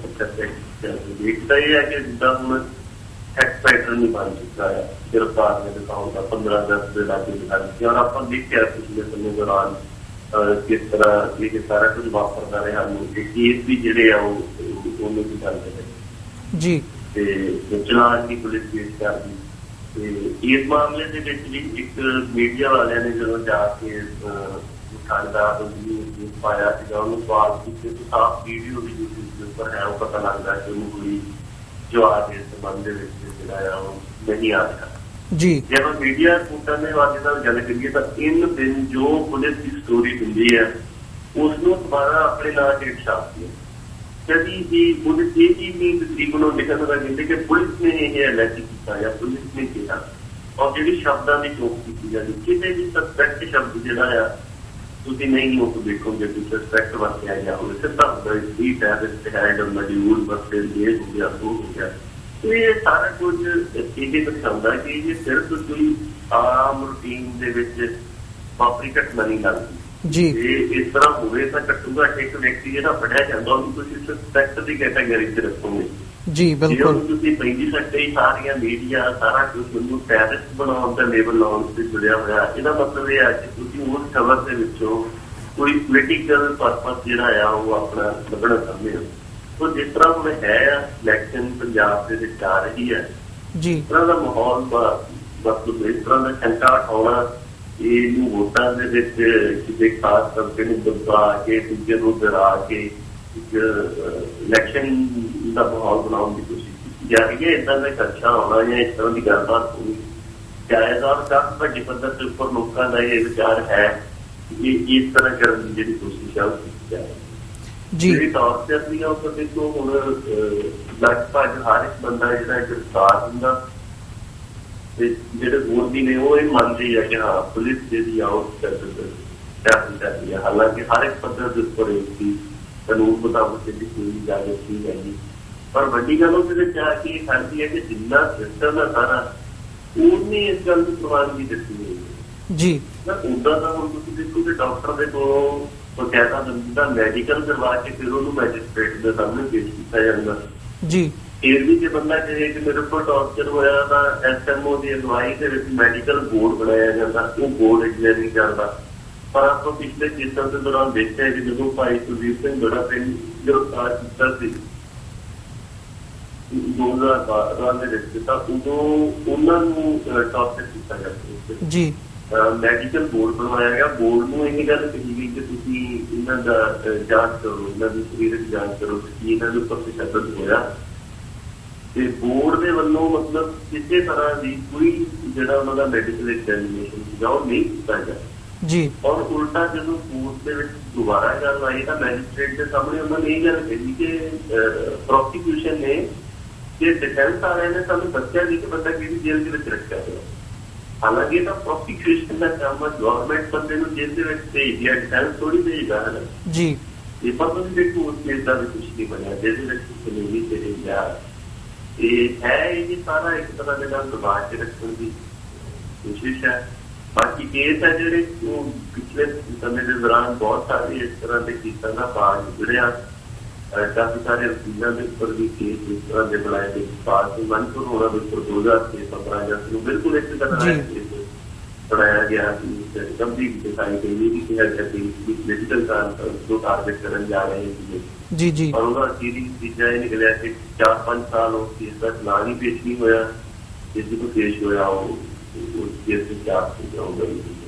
ਦੇਖਦਾ ਇਹ ਹੈ ਕਿ ਜਿੱਦਾਂ ਹੁਣ ਐਕਟ ਪੈਟਰਨ ਨਹੀਂ ਬਣ ਚੁੱਕਾ ਹੈ ਗ੍ਰਿਫਤਾਰ ਦੇ ਦਿਖਾਉਣ ਦਾ 15 ਅਗਸਤ ਦੇ ਲਾਗੇ ਦਿਖਾਈ ਔਰ ਆਪਾਂ ਦੇਖਿਆ ਪਿਛਲੇ ਸਮੇਂ ਦੌਰਾਨ ਕਿਸ ਤਰ੍ਹਾਂ ਇਹ ਸਾਰਾ ਕੁਝ ਵਾਪਰਦਾ ਰਿਹਾ ਕੇਸ ਵੀ ਜਿਹੜੇ ਆ ਉਹਨੂੰ ਵੀ ਕਰਦੇ ਜੀ ਤੇ ਚਲਾਨ ਦੀ ਪੁਲਿਸ ਕੇਸ ਕਰਦੀ ਤੇ ਇਸ ਮਾਮਲੇ ਦੇ ਵਿੱਚ ਵੀ ਇੱਕ ਮੀਡੀਆ ਵਾਲਿਆਂ ਨੇ ਜਦੋਂ ਜਾ ਕੇ ਥਾਣੇਦਾਰ ਨੂੰ ਪਾਇਆ ਸੀਗਾ ਉਹਨੂੰ ਸਵਾਲ ਕੀਤੇ ਤੇ ਸਾਫ਼ ਵੀਡੀਓ ਵੀ ਯੂਟਿਊਬ ਦੇ ਉੱਪਰ ਹੈ ਉਹ ਪਤਾ ਲੱਗਦਾ ਕਿ ਉਹਨੂੰ ਕੋਈ ਜਵਾਬ ਇਸ ਸੰਬੰਧ ਦੇ ਵਿੱਚ ਜਿਹੜਾ ਆ ਉਹ ਨਹੀਂ ਆ ਰਿਹਾ ਜੀ। ਜੇ ਆਪਾਂ ਮੀਡੀਆ ਰਿਪੋਰਟਾਂ ਦੇ ਵਾਜੇ ਨਾਲ ਗੱਲ ਕਰੀਏ ਤਾਂ ਤਿੰਨ ਦਿਨ ਜੋ ਪੁਲਿਸ ਦੀ ਸਟੋਰੀ ਹੁੰਦੀ ਹੈ ਉਸ ਨੂੰ ਦੁਬਾਰਾ ਆਪਣੇ ਨਾਲ ਡੇਟ ਛਾਪਦੀ ਹੈ ਕਦੀ ਵੀ ਪੁਲਿਸ ਇਹ ਚੀਜ਼ ਨਹੀਂ ਤਕਰੀਬਨ ਉਹ ਲਿਖਣ ਦਾ ਕਹਿੰਦੇ ਕਿ ਪੁਲਿਸ ਨੇ ਇਹ ਅਲਰਟ ਕੀਤਾ ਜਾਂ ਪੁਲਿਸ ਨੇ ਕਿਹਾ ਔਰ ਜਿਹੜੀ ਸ਼ਬਦਾਂ ਦੀ ਚੋਕ ਕੀਤੀ ਜਾਂਦੀ ਕਿਤੇ ਵੀ ਸਸਪੈਕਟ ਸ਼ਬਦ ਜਿਹੜਾ ਆ ਤੁਸੀਂ ਨਹੀਂ ਉਹ ਦੇਖੋਗੇ ਕਿ ਸਸਪੈਕਟ ਵਰਤਿਆ ਗਿਆ ਹੋਵੇ ਸਿੱਧਾ ਹੀ ਟੈਰਰਿਸਟ ਹੈਡ ਮੋਡਿਊਲ ਬਸ ਇਹ ਹੋ ਗਿਆ ਉਹ ਹੋ ਗਿਆ ਇਹ ਸਾਰਾ ਕੁਝ ਇਹ ਦਰਸਾਉਂਦਾ ਕਿ ਇਹ ਸਿਰਫ ਕੋਈ ਆਮ ਰੂਟੀਨ ਦੇ ਵਿੱਚ ਵਾਪਰੀ ਘਟਨਾ ਨਹੀਂ ਲੱਗਦੀ ਜੀ। ਇਹ ਇਸ ਤਰ੍ਹਾਂ ਹੋਵੇ ਤਾਂ ਘੱਟੋ ਘੱਟ ਇੱਕ ਵਿਅਕਤੀ ਜਿਹੜਾ ਫੜਿਆ ਜਾਂਦਾ ਉਹਨੂੰ ਤੁਸੀਂ ਸਸਪੈਕਟ ਦੀ ਕੈਟਾਗਰੀ 'ਚ ਰੱਖੋਗੇ ਜੀ। ਬਿਲਕੁਲ ਤੁਸੀਂ ਪਹਿਲੀ ਸਕਦੇ ਸਾਰੀਆਂ ਮੀਡੀਆ ਸਾਰਾ ਕੁਝ ਉਹਨੂੰ ਟੈਰਰਿਸਟ ਬਣਾਉਣ ਦਾ ਲੇਬਲ ਲਾਉਣ ਤੇ ਜੁੜਿਆ ਹੋਇਆ ਇਹਦਾ ਮਤਲਬ ਇਹ ਹੈ ਕਿ ਤੁਸੀਂ ਉਸ ਖਬਰ ਦੇ ਵਿੱਚੋਂ ਕੋਈ ਪੋਲੀਟੀਕਲ ਪਰਪਸ ਜਿਹੜਾ ਆ ਉਹ ਆਪਣਾ ਲੱਭਣਾ ਚਾਹੁੰਦੇ ਹੋ। ਉਹ ਜਿਸ ਤਰ੍ਹਾਂ ਹੁਣ ਹੈ ਇਲੈਕਸ਼ਨ ਪੰਜਾਬ ਦੇ ਵਿੱਚ ਆ ਰਹੀ ਹੈ ਜੀ ਇਸ ਤਰ੍ਹਾਂ ਦਾ ਮਾਹੌਲ ਮਤਲਬ ਇਸ ਤਰ੍ਹਾਂ ਦਾ ਸ਼ੰਕਾ ਉਠਾਉਣਾ ਇਹਨੂੰ ਵੋਟਾਂ ਦੇ ਵਿੱਚ ਕਿਸੇ ਖਾਸ ਕਰਕੇ ਨੂੰ ਦਬਾ ਕੇ ਦੂਜੇ ਨੂੰ ਡਰਾ ਕੇ ਇੱਕ ਇਲੈਕਸ਼ਨ ਦਾ ਮਾਹੌਲ ਬਣਾਉਣ ਦੀ ਕੋਸ਼ਿਸ਼ ਕੀਤੀ ਜਾਈਏ इदा का खर्चा होना या इस तरह की गलबात होगी जायज़ और काफी बड़ी पद्धर के उपर लोगों का ये विचार है कि इस तरह करने की जी कोशिश है की जाए जी टॉर्चर भी है उस देखो हम लगभग हर एक बंदा जो गिरफ्तार होंगे ਜਿਹੜੇ ਹੋਰ ਵੀ ਨੇ ਉਹ ਇਹ ਮੰਨਦੇ ਆ ਕਿ ਹਾਂ ਪੁਲਿਸ ਜਿਹੜੀ ਆ ਉਹ ਕਰਦੀ ਹੈ ਹਾਲਾਂਕਿ ਹਰ ਇੱਕ ਪੱਧਰ ਦੇ ਉੱਪਰ ਇਸਦੀ ਕਾਨੂੰਨ ਮੁਤਾਬਕ ਜਿਹੜੀ ਕੋਈ ਇਜਾਜ਼ਤ ਨਹੀਂ ਹੈਗੀ ਪਰ ਵੱਡੀ ਗੱਲ ਉਹਦੇ ਵਿੱਚ ਆ ਕਿ ਇਹ ਕਰਦੀ ਹੈ ਕਿ ਜਿੰਨਾ ਸਿਸਟਮ ਹੈ ਸਾਰਾ ਉਹਨੇ ਇਸ ਗੱਲ ਦੀ ਪ੍ਰਵਾਨਗੀ ਦਿੱਤੀ ਹੋਈ ਹੈ ਜੀ ਉੱਦਾਂ ਦਾ ਹੁਣ ਤੁਸੀਂ ਦੇਖੋ ਕਿ ਡਾਕਟਰ ਦੇ ਕੋਲੋਂ ਬਕਾਇਦਾ ਬੰਦੇ ਦਾ ਮੈਡੀਕਲ ਕਰਵਾ ਕੇ ਫਿਰ ਉਹਨੂੰ ਮੈਜਿਸਟ੍ਰੇਟ ਦੇ ਸਾਹਮਣੇ ਪੇਸ਼ ਕੀਤਾ ਜਾਂਦਾ ਜੀ ਫਿਰ ਵੀ ਜੇ ਬੰਦਾ ਕਹੇ ਕਿ ਮੇਰੇ ਕੋਲ ਟੌਰਚਰ ਹੋਇਆ ਤਾਂ SMO ਦੀ ਅਗਵਾਈ ਦੇ ਵਿੱਚ ਮੈਡੀਕਲ ਬੋਰਡ ਬਣਾਇਆ ਜਾਂਦਾ ਉਹ ਬੋਰਡ ਐਗਜ਼ਾਮਿਨ ਕਰਦਾ ਪਰ ਆਪਾਂ ਪਿਛਲੇ ਕੇਸਾਂ ਦੇ ਦੌਰਾਨ ਦੇਖਿਆ ਕਿ ਜਦੋਂ ਭਾਈ ਸੁਰਜੀਤ ਸਿੰਘ ਬੜਾ ਪਿੰਡ ਗ੍ਰਿਫਤਾਰ ਕੀਤਾ ਸੀ 2012 ਦੇ ਵਿੱਚ ਤਾਂ ਉਦੋਂ ਉਹਨਾਂ ਨੂੰ ਟੌਰਚਰ ਕੀਤਾ ਜਾਂਦਾ ਜੀ ਮੈਡੀਕਲ ਬੋਰਡ ਬਣਵਾਇਆ ਗਿਆ ਬੋਰਡ ਨੂੰ ਇਹ ਗੱਲ ਕਹੀ ਗਈ ਕਿ ਤੁਸੀਂ ਇਹਨਾਂ ਦਾ ਜਾਂਚ ਕਰੋ ਇਹਨਾਂ ਦੀ ਸਰੀਰਕ ਜਾਂਚ ਕਰੋ ਕਿ ਇਹਨਾਂ ਨੂੰ ਤਸ਼ੱਦਦ ਹੋਇਆ ਤੇ ਬੋਰਡ ਦੇ ਵੱਲੋਂ ਮਤਲਬ ਕਿਸੇ ਤਰ੍ਹਾਂ ਦੀ ਕੋਈ ਜਿਹੜਾ ਉਹਨਾਂ ਦਾ ਮੈਡੀਕਲ ਐਗਜ਼ਾਮੀਨੇਸ਼ਨ ਸੀਗਾ ਉਹ ਨਹੀਂ ਕੀਤਾ ਗਿਆ ਜੀ ਔਰ ਉਲਟਾ ਜਦੋਂ ਕੋਰਟ ਦੇ ਵਿੱਚ ਦੁਬਾਰਾ ਗੱਲ ਆਈ ਤਾਂ ਮੈਜਿਸਟ੍ਰੇਟ ਦੇ ਸਾਹਮਣੇ ਉਹਨਾਂ ਨੇ ਇਹ ਗੱਲ ਕਹੀ ਕਿ ਪ੍ਰੋਸੀਕਿਊਸ਼ਨ ਨੇ ਕਿ ਡਿਫੈਂਸ ਵਾਲਿਆਂ ਨੇ ਸਾਨੂੰ ਦੱਸਿਆ ਨਹੀਂ ਕਿ ਬੰਦਾ ਕਿਹੜੀ ਜੇਲ੍ਹ ਦੇ ਵਿੱਚ ਰੱਖਿਆ ਹੋਇਆ ਹਾਲਾਂਕਿ ਇਹ ਤਾਂ ਪ੍ਰੋਸੀਕਿਊਸ਼ਨ ਦਾ ਕੰਮ ਹੈ ਗਵਰਨਮੈਂਟ ਬੰਦੇ ਨੂੰ ਜੇਲ੍ਹ ਦੇ ਵਿੱਚ ਭੇਜਦੀ ਹੈ ਡਿਫੈਂਸ ਥੋੜੀ ਭੇਜਦਾ ਹੈ ਜੀ ਇਹ ਪਰ ਤੁਸੀਂ ਦੇਖੋ ਉਸ ਕੇਸ ਦਾ ਵੀ ਕੁਛ ਨਹੀਂ ਬਣਿਆ ਜਿਹਦੇ ਵਿੱਚ ਕਾਨੂੰਨੀ ਤੇ ਗਿਆ ਇਹ ਹੈ ਇਹ ਸਾਰਾ ਇੱਕ ਤਰ੍ਹਾਂ ਦੇ ਨਾਲ ਦਬਾ ਕੇ ਰੱਖਣ ਦੀ ਕੋਸ਼ਿਸ਼ ਹੈ ਬਾਕੀ ਕੇਸ ਹੈ ਜਿਹੜੇ ਉਹ ਪਿਛਲੇ ਸਮੇਂ ਦੇ ਦੌਰਾਨ ਬਹੁਤ ਸਾਰੇ ਇਸ ਤਰ੍ਹਾਂ ਦੇ ਕੇਸਾਂ ਦਾ ਬਾਅਦ ਜੁੜਿਆ ਕਾਫੀ ਸਾਰੇ ਵਕੀਲਾਂ ਦੇ ਉੱਪਰ ਵੀ ਕੇਸ ਇਸ ਤਰ੍ਹਾਂ ਦੇ ਬਣਾਏ ਗਏ ਪਾਸ ਮਨਪੁਰ ਹੋਣਾ ਦੇ ਉੱਪਰ 2015 ਅਗਸਤ ਨੂੰ ਬਿਲਕੁਲ ਇੱਕ ਤਰ੍ਹਾਂ ਦਾ ਬਣਾਇਆ ਗਿਆ ਸੀ ਗੰਭੀਰ ਦਿਖਾਈ ਗਈ ਇਹ ਵੀ ਕਿਹਾ ਗਿਆ ਸੀ ਕਿ ਮੈਡੀਕਲ ਕਾਰਨ ਨੂੰ ਟਾਰਗੇਟ ਕਰਨ ਜਾ ਰਹੇ ਸੀ ਜੀ ਜੀ ਔਰ ਉਹਦਾ ਅਖੀਰੀ ਨਤੀਜਾ ਇਹ ਨਿਕਲਿਆ ਕਿ 4-5 ਸਾਲ ਉਸ ਕੇਸ ਦਾ ਚਲਾਨ ਹੀ ਪੇਸ਼ ਨਹੀਂ ਹੋਇਆ ਜਿਸ ਨੂੰ ਪੇਸ਼ ਹੋਇਆ ਉਹ ਉਸ ਕੇਸ ਦੇ ਚਾਰਜ ਹੋ ਗਈ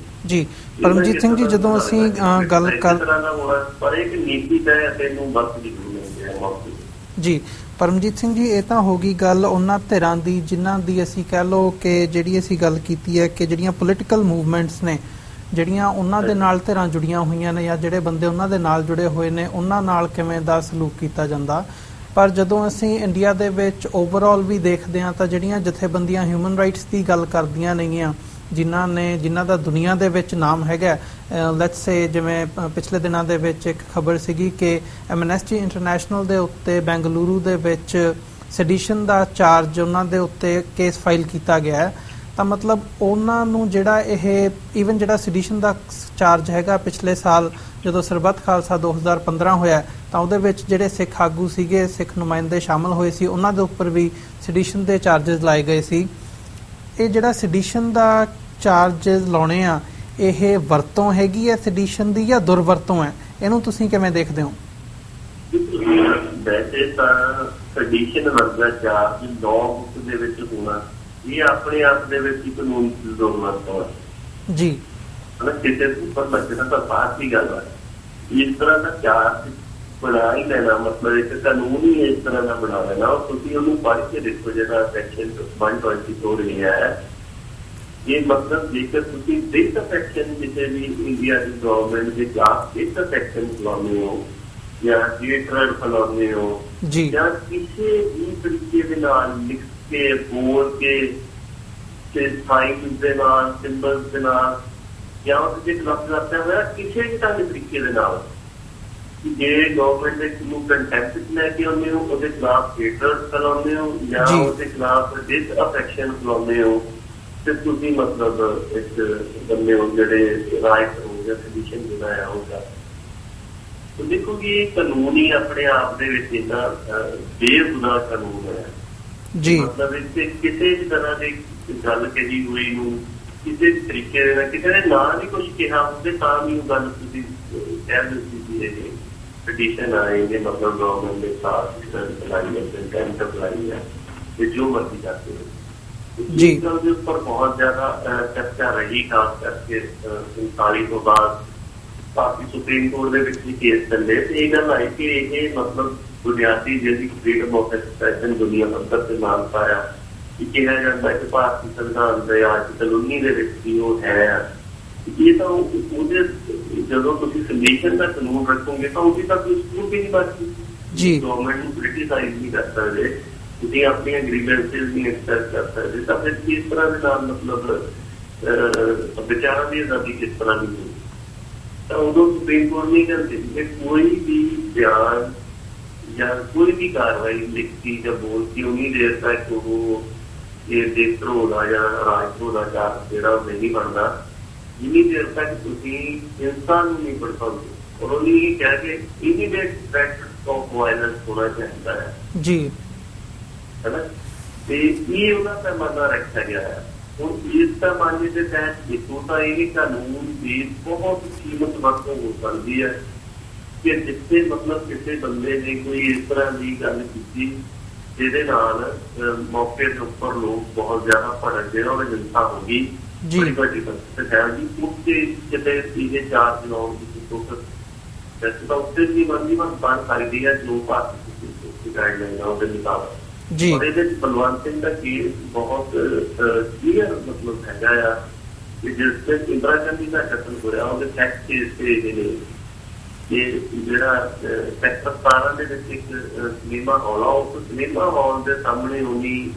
ਜੀ ਪਰਮਜੀਤ ਸਿੰਘ ਜੀ ਜਦੋਂ ਅਸੀਂ ਗੱਲ ਕਰ ਪਰ ਇੱਕ ਨੀਤੀ ਤੈਅ ਅਤੇ ਨੂੰ ਵਕਤ ਦੀ ਜ਼ਰੂਰਤ ਹੈ ਜੀ ਪਰਮਜੀਤ ਸਿੰਘ ਜੀ ਇਹ ਤਾਂ ਹੋ ਗਈ ਗੱਲ ਉਹਨਾਂ ਧਿਰਾਂ ਦੀ ਜਿਨ੍ਹਾਂ ਦੀ ਅਸੀਂ ਕਹਿ ਲਓ ਕਿ ਜਿਹੜੀ ਅਸੀਂ ਗੱਲ ਕੀਤੀ ਹੈ ਕਿ ਜਿਹੜੀਆਂ ਪੋਲੀਟੀਕਲ ਮੂਵਮੈਂਟਸ ਨੇ ਜਿਹੜੀਆਂ ਉਹਨਾਂ ਦੇ ਨਾਲ ਧਿਰਾਂ ਜੁੜੀਆਂ ਹੋਈਆਂ ਨੇ ਜਾਂ ਜਿਹੜੇ ਬੰਦੇ ਉਹਨਾਂ ਦੇ ਨਾਲ ਜੁੜੇ ਹੋਏ ਨੇ ਉਹਨਾਂ ਨਾਲ ਕਿਵੇਂ ਦਾ ਸਲੂਕ ਕੀਤਾ ਜਾਂਦਾ ਪਰ ਜਦੋਂ ਅਸੀਂ ਇੰਡੀਆ ਦੇ ਵਿੱਚ ਓਵਰਆਲ ਵੀ ਦੇਖਦੇ ਹਾਂ ਤਾਂ ਜਿਹੜੀਆਂ ਜਥੇਬੰਦੀਆਂ ਹਿਊਮਨ ਰਾਈਟਸ ਦੀ ਗੱਲ ਕਰਦੀਆਂ ਨੇਗੀਆਂ ਜਿਨ੍ਹਾਂ ਦਾ ਦੁਨੀਆ ਦੇ ਵਿੱਚ ਨਾਮ ਹੈਗਾ ਲੈਟਸ ਸੇ ਜਿਵੇਂ ਪਿਛਲੇ ਦਿਨਾਂ ਦੇ ਵਿੱਚ ਇੱਕ ਖਬਰ ਸੀਗੀ ਕਿ ਐਮਨੈਸਟੀ ਇੰਟਰਨੈਸ਼ਨਲ ਦੇ ਉੱਤੇ ਬੈਂਗਲੁਰੂ ਦੇ ਵਿੱਚ ਸੈਡੀਸ਼ਨ ਦਾ ਚਾਰਜ ਉਹਨਾਂ ਦੇ ਉੱਤੇ ਕੇਸ ਫਾਈਲ ਕੀਤਾ ਗਿਆ ਹੈ ਤਾਂ ਮਤਲਬ ਉਹਨਾਂ ਨੂੰ ਜਿਹੜਾ ਇਹ ਈਵਨ ਜਿਹੜਾ ਸੈਡੀਸ਼ਨ ਦਾ ਚਾਰਜ ਹੈਗਾ ਪਿਛਲੇ ਸਾਲ ਜਦੋਂ ਸਰਬੱਤ ਖਾਲਸਾ 2015 ਹੋਇਆ ਤਾਂ ਉਹਦੇ ਵਿੱਚ ਜਿਹੜੇ ਸਿੱਖ ਆਗੂ ਸੀਗੇ ਸਿੱਖ ਨੁਮਾਇੰਦੇ ਸ਼ਾਮਲ ਹੋਏ ਸੀ ਉਹਨਾਂ ਦੇ ਉੱਪਰ ਵੀ ਸੈਡੀਸ਼ਨ ਦੇ ਚਾਰਜਸ ਲਾਏ ਗਏ ਸੀ ਇਹ ਜਿਹੜਾ ਸੈਡੀਸ਼ਨ ਦਾ ਚਾਰਜਸ ਲਾਉਣੇ ਆ ਇਹ ਵਰਤੋਂ ਹੈਗੀ ਹੈ ਸੈਡੀਸ਼ਨ ਦੀ ਜਾਂ ਦੁਰਵਰਤੋਂ ਹੈ ਇਹਨੂੰ ਤੁਸੀਂ ਕਿਵੇਂ ਦੇਖਦੇ ਹੋ ਵੈਸੇ ਤਾਂ ਸੈਡੀਸ਼ਨ ਵਰਗਾ ਚਾਰਜ ਲਾਅ ਬੁੱਕ ਦੇ ਵਿੱਚ ਹੋਣਾ ਇਹ ਆਪਣੇ ਆਪ ਦੇ ਵਿੱਚ ਹੀ ਕਾਨੂੰਨ ਦੀ ਦੁਰਵਰਤੋਂ ਹੈ ਜੀ ਕਿਸੇ ਉੱਪਰ ਲੱਗਣਾ ਤਾਂ ਬਾਤ ਦੀ ਗੱਲ ਹੈ ਇਸ ਤਰ੍ਹਾਂ ਦਾ ਚਾਰਜ ਬਣਾ ਹੀ ਲੈਣਾ ਮਤਲਬ ਇੱਕ ਕਾਨੂੰਨ ਹੀ ਇਸ ਤਰ੍ਹਾਂ ਦਾ ਬਣਾ ਲੈਣਾ ਔਰ ਤੁਸੀਂ ਉਹਨੂੰ ਪੜ੍ਹ ਕੇ ਦੇਖੋ ਜਿਹੜਾ ਸੈਕਸ਼ਨ 124 ਲਿਆ ਹੈ ਇਹ ਮਤਲਬ ਜੇਕਰ ਤੁਸੀਂ ਦਿਸ ਸੈਕਸ਼ਨ ਕਿਸੇ ਵੀ ਇੰਡੀਆ ਦੀ ਗਵਰਨਮੈਂਟ ਦੇ ਖਿਲਾਫ ਇਸ ਸੈਕਸ਼ਨ ਚਲਾਉਂਦੇ ਹੋ ਜਾਂ ਥੀਏਟਰ ਫਲਾਉਂਦੇ ਹੋ ਜਾਂ ਕਿਸੇ ਵੀ ਤਰੀਕੇ ਦੇ ਨਾਲ ਲਿਖ ਕੇ ਬੋਲ ਕੇ ਸਾਈਨ ਦੇ ਨਾਲ ਸਿੰਬਲ ਦੇ ਨਾਲ ਜਾਂ ਉਹਦੇ ਖਿਲਾਫ ਕਰਦਾ ਹੋਇਆ ਕਿਸੇ ਵੀ ਢੰਗ ਤਰੀਕੇ ਦੇ ਨਾਲ ਜੇ ਗਵਰਨਮੈਂਟ ਦੇ ਨੂੰ ਕੰਟੈਕਟ ਲੈ ਕੇ ਆਉਂਦੇ ਹੋ ਉਹਦੇ ਖਿਲਾਫ ਥੀਏਟਰ ਚਲਾਉਂਦੇ ਹੋ ਜਾਂ ਉਹਦੇ ਖਿਲਾਫ ਡਿਸ ਅਫੈਕਸ਼ਨ ਚਲਾਉਂਦੇ ਹੋ ਤੇ ਤੁਸੀਂ ਮਤਲਬ ਇੱਕ ਬੰਦੇ ਹੋ ਜਿਹੜੇ ਰਾਈਟ ਹੋ ਜਾਂ ਸੈਡੀਸ਼ਨ ਜਿਹੜਾ ਹੋਗਾ ਤਾਂ ਦੇਖੋ ਕਿ ਇਹ ਕਾਨੂੰਨ ਹੀ ਆਪਣੇ ਆਪ ਦੇ ਵਿੱਚ ਇਹਦਾ ਬੇਗੁਨਾਹ ਕਾਨੂੰਨ ਹੈ ਜੀ ਮਤਲਬ ਇੱਥੇ ਕਿਸੇ ਵੀ ਤਰ੍ਹਾਂ ਦੀ ਗੱਲ ਕਹੀ ਹੋਈ ਨੂੰ ਕਿਸੇ ਤਰੀਕੇ ਦੇ ਨਾਲ ਕਿਸੇ ਨੇ ਨਾ ਵੀ ਕੁਛ ਕਿਹਾ ਹੁੰਦੇ ਤਾਂ ਵੀ ਉਹ ਗੱਲ ਤੁਸੀਂ ਕਹਿ ਦਿੰਦੇ ਸੀ ਪਟੀਸ਼ਨ ਆਏ ਨੇ ਮਤਲਬ ਗਵਰਨਮੈਂਟ ਦੇ ਸਾਥ ਚਲਾਈ ਹੈ ਕੰਟੈਂਟ ਚਲਾਈ ਹੈ ਤੇ ਜੋ ਮਰਜ਼ੀ ਕਰਦੇ ਹੋ जी के ऊपर बहुत ज्यादा चर्चा रही खास करके 47 ਤੋਂ ਬਾਅਦ ਕਾਫੀ ਸੁਪਰੀਮ ਕੋਰਟ ਦੇ ਵਿੱਚ ਵੀ ਕੇਸ ਚੱਲੇ ਤੇ ਇਹ ਗੱਲ ਆਈ ਕਿ ਇਹ ਮਤਲਬ बुनियादी जिहड़ी फ्रीडम ऑफ एक्सप्रैशन दुनिया पੱਧਰ ਤੇ मानता है कि किहा जाता है कि भारतीय संविधान के आर्टिकल 19 ਦੇ ਵਿੱਚ ਵੀ ਉਹ ਹੈ। ਇਹ ਤਾਂ ਉਹਦੇ ਜਦੋਂ ਤੁਸੀਂ ਸਬਮਿਸ਼ਨ ਦਾ ਕਾਨੂੰਨ ਰੱਖੋਗੇ ਤਾਂ ਉਹਦੀ ਤਾਂ ਕੋਈ ਸਕੂਲ ਵੀ ਨਹੀਂ ਬਚਦੀ ਜੀ। ਗਵਰਨਮੈਂਟ ਨੂੰ ਕ੍ਰਿਟੀਸਾਈਜ਼ ਨਹੀਂ ਕਰ ਸਕਦੇ, ਤੁਸੀਂ ਆਪਣੀਆਂ ਗ੍ਰੀਵੈਂਸਿਸ ਨਹੀਂ ਐਕਸਪ੍ਰੈਸ ਕਰ ਸਕਦੇ, ਤਾਂ ਫਿਰ ਕਿਸ ਤਰ੍ਹਾਂ ਦੇ ਨਾਲ ਮਤਲਬ ਵਿਚਾਰਾਂ ਦੀ ਆਜ਼ਾਦੀ ਕਿਸ ਤਰ੍ਹਾਂ ਦੀ ਹੋਊਗੀ। ਤਾਂ ਉਦੋਂ ਸੁਪਰੀਮ ਕੋਰਟ ਨਹੀਂ ਕਹਿੰਦੇ ਕਿ ਕੋਈ ਵੀ ਬਿਆਨ ਜਾਂ ਕੋਈ ਵੀ ਕਾਰਵਾਈ ਲਿਖਤੀ ਜਾਂ ਬੋਲਤੀ ਉਨੀ ਦੇਰ ਤੱਕ ਉਹ ਇਹ ਦੇਸ਼ ਧਰੋਹ ਦਾ ਜਾਂ ਰਾਜ ਧਰੋਹ ਦਾ ਚਾਰਜ ਜਿਹੜਾ ਨਹੀਂ ਬਣਦਾ ਜਿੰਨੀ ਦੇਰ ਤੱਕ ਤੁਸੀਂ ਇਨਸਾਨ ਨੂੰ ਨਹੀਂ ਪੜ੍ਹਾਉਂਦੇ। ਔਰ ਉਹਨੇ ਇਹ ਕਹਿ ਕੇ ਇਮੀਡੀਏਟ ਥ੍ਰੈਟ ਆਫ ਵਾਇਲੈਂਸ ਹੋਣਾ ਚਾਹੀਦਾ ਹੈ ਜੀ, ਹੈ ਨਾ। ਤੇ ਇਹ ਉਹਦਾ ਪੈਮਾਨਾ ਰੱਖਿਆ ਗਿਆ ਹੈ। ਹੁਣ ਇਸ ਪੈਮਾਨੇ ਦੇ ਤਹਿਤ ਦੇਖੋ ਤਾਂ ਇਹ ਕਾਨੂੰਨ ਦੀ ਬਹੁਤ ਕੀਮਤ ਵਰਤੋਂ ਹੋ ਸਕਦੀ ਹੈ ਕਿ ਜਿੱਥੇ ਮਤਲਬ ਕਿਸੇ ਬੰਦੇ ਨੇ ਕੋਈ ਇਸ ਤਰ੍ਹਾਂ ਦੀ ਗੱਲ ਕੀਤੀ ਜਿਹਦੇ ਨਾਲ ਮੌਕੇ ਦੇ ਉੱਪਰ ਲੋਕ ਬਹੁਤ ਜ਼ਿਆਦਾ ਭੜਕ ਗਏ, ਉਹਦੀ ਹਿੰਸਾ ਹੋ ਗਈ ਬੜੀ ਵੱਡੀ ਹੈ ਜੀ। ਉੱਥੇ ਕਿਤੇ ਤੀਜੇ ਚਾਰ ਚਲਾਉਣ ਦੀ ਕੋਸ਼ਿਸ਼ ਵੈਸੇ ਤਾਂ ਉੱਥੇ ਵੀ ਬਣ ਸਕਦੀ ਹੈ ਜੋ ਭਾਰਤੀ ਗਾਈਡਲਾਈਨ ਉਹਦੇ ਮੁਤਾਬਕ ਜੀ। ਔਰ ਇਹਦੇ ਚ ਬਲਵੰਤ ਸਿੰਘ ਦਾ ਕੇਸ ਬਹੁਤ ਕਲੀਅਰ ਮਤਲਬ ਹੈਗਾ ਆ ਕਿ ਜਿਸ ਤੇ ਇੰਦਰਾ ਗਾਂਧੀ ਦਾ ਕਤਲ ਹੋਇਆ ਉਹਦੇ ਸੈਕਸ ਕੇਸ ਤੇ ਇਹ ਨੇ ਕਿ ਜਿਹੜਾ ਸੈਕਟਰ 17 ਦੇ ਵਿੱਚ ਇੱਕ ਸਿਨੇਮਾ ਹਾਲ ਆ, ਉਸ ਸਿਨੇਮਾ ਹਾਲ ਦੇ ਸਾਹਮਣੇ ਉਹਨੀ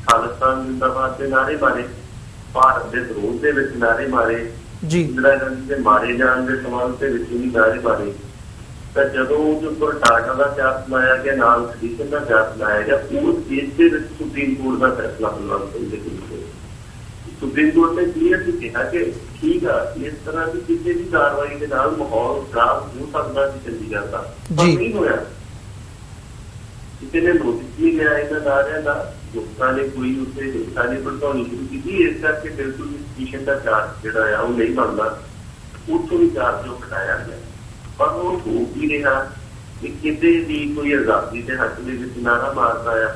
ਖਾਲਿਸਤਾਨ ਜ਼ਿੰਦਾਬਾਦ ਦੇ ਨਾਅਰੇ ਮਾਰੇ, ਭਾਰਤ ਦੇ ਵਿਰੋਧ ਦੇ ਵਿੱਚ ਨਾਅਰੇ ਮਾਰੇ ਜੀ, ਇੰਦਰਾ ਗਾਂਧੀ ਦੇ ਮਾਰੇ ਜਾਣ ਦੇ ਸਬੰਧ ਦੇ ਵਿੱਚ ਵੀ ਨਾਅਰੇ ਮਾਰੇ। ਤਾਂ ਜਦੋਂ ਉਹਦੇ ਉੱਪਰ ਟਾਟਾ ਦਾ ਚਾਰਜ ਲਾਇਆ ਗਿਆ, ਨਾਲ ਸਟੀਫਨ ਦਾ ਚਾਰਜ ਲਾਇਆ ਗਿਆ, ਉਸ ਕੇਸ ਦੇ ਵਿੱਚ ਸੁਪਰੀਮ ਕੋਰਟ ਦਾ ਫੈਸਲਾ ਬਲਵੰਤ ਸਿੰਘ ਦੇ ਖਿਲਾਫ ਸੁਪਰੀਮ ਕੋਰਟ ਨੇ ਕਲੀਅਰਲੀ ਕਿਹਾ ਕਿ ਠੀਕ ਆ ਇਸ ਤਰ੍ਹਾਂ ਦੀ ਕਿਸੇ ਵੀ ਕਾਰਵਾਈ ਦੇ ਨਾਲ ਮਾਹੌਲ ਖਰਾਬ ਹੋ ਸਕਦਾ ਸੀ ਚੰਡੀਗੜ੍ਹ ਦਾ, ਪਰ ਨਹੀਂ ਹੋਇਆ। ਕਿਸੇ ਨੇ ਨੋਟਿਸ ਨਹੀਂ ਲਿਆ ਇਹਨਾਂ ਨਾਅਰਿਆਂ ਦਾ, ਲੋਕਾਂ ਨੇ ਕੋਈ ਉੱਥੇ ਹਿੰਸਾ ਨਹੀਂ ਭੜਕਾਉਣੀ ਸ਼ੁਰੂ ਕੀਤੀ, ਇਸ ਕਰਕੇ ਬਿਲਕੁਲ ਸਟੀਸ਼ਨ ਦਾ ਚਾਰਜ ਜਿਹੜਾ ਆ ਉਹ ਨਹੀਂ ਬਣਦਾ, ਉੱਥੋਂ ਵੀ ਚਾਰਜ ਉਹ ਘਟਾਇਆ ਗਿਆ। ਪਰ ਉਹ ਹੋ ਕੀ ਰਿਹਾ ਕਿ ਕਿਤੇ ਵੀ ਕੋਈ ਆਜ਼ਾਦੀ ਦੇ ਹੱਕ ਦੇ ਵਿੱਚ ਨਾਅਰਾ ਮਾਰਦਾ ਆ,